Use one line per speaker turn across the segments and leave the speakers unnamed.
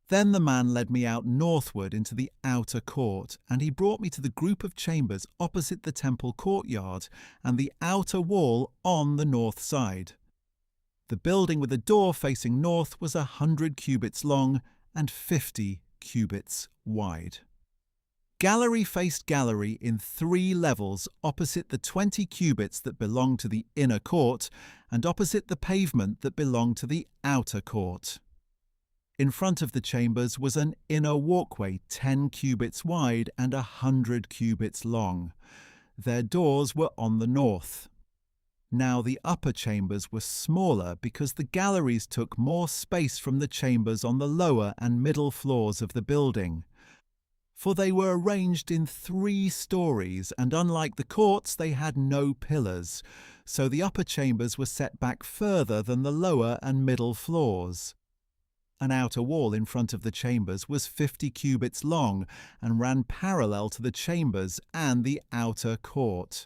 Then the man led me out northward into the outer court, and he brought me to the group of chambers opposite the temple courtyard and the outer wall on the north side. The building with the door facing north was 100 cubits long and 50 cubits wide. Gallery faced gallery in 3 levels opposite the 20 cubits that belonged to the inner court and opposite the pavement that belonged to the outer court. In front of the chambers was an inner walkway 10 cubits wide and 100 cubits long. Their doors were on the north. Now the upper chambers were smaller because the galleries took more space from the chambers on the lower and middle floors of the building. For they were arranged in 3 stories, and unlike the courts, they had no pillars, so the upper chambers were set back further than the lower and middle floors. An outer wall in front of the chambers was 50 cubits long and ran parallel to the chambers and the outer court.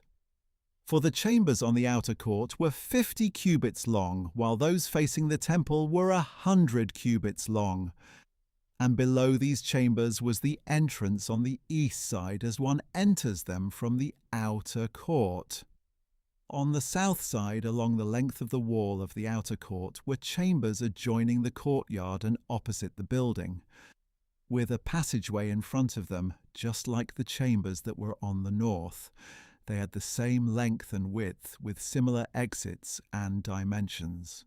For the chambers on the outer court were 50 cubits long, while those facing the temple were 100 cubits long. And below these chambers was the entrance on the east side as one enters them from the outer court. On the south side, along the length of the wall of the outer court, were chambers adjoining the courtyard and opposite the building, with a passageway in front of them, just like the chambers that were on the north. They had the same length and width, with similar exits and dimensions.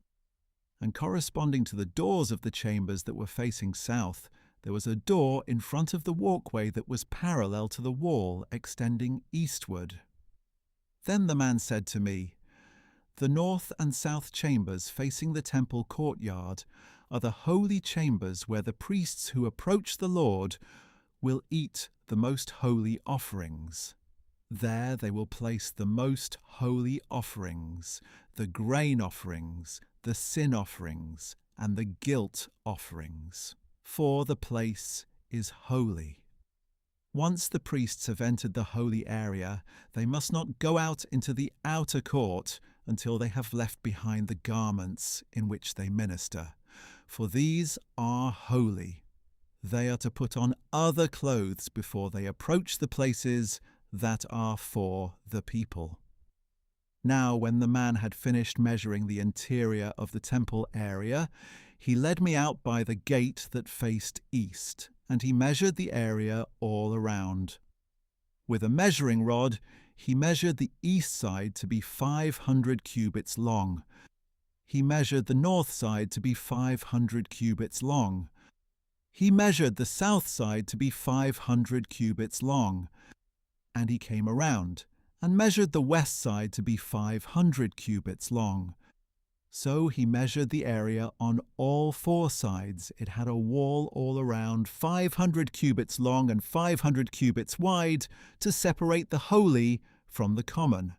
And corresponding to the doors of the chambers that were facing south, there was a door in front of the walkway that was parallel to the wall, extending eastward. Then the man said to me, "The north and south chambers facing the temple courtyard are the holy chambers where the priests who approach the Lord will eat the most holy offerings. There they will place the most holy offerings, the grain offerings, the sin offerings, and the guilt offerings, for the place is holy. Once the priests have entered the holy area, they must not go out into the outer court until they have left behind the garments in which they minister, for these are holy. They are to put on other clothes before they approach the places that are for the people." Now, when the man had finished measuring the interior of the temple area, he led me out by the gate that faced east, and he measured the area all around. With a measuring rod, he measured the east side to be 500 cubits long. He measured the north side to be 500 cubits long. He measured the south side to be 500 cubits long. And he came around and measured the west side to be 500 cubits long. So he measured the area on all 4 sides. It had a wall all around 500 cubits long and 500 cubits wide to separate the holy from the common.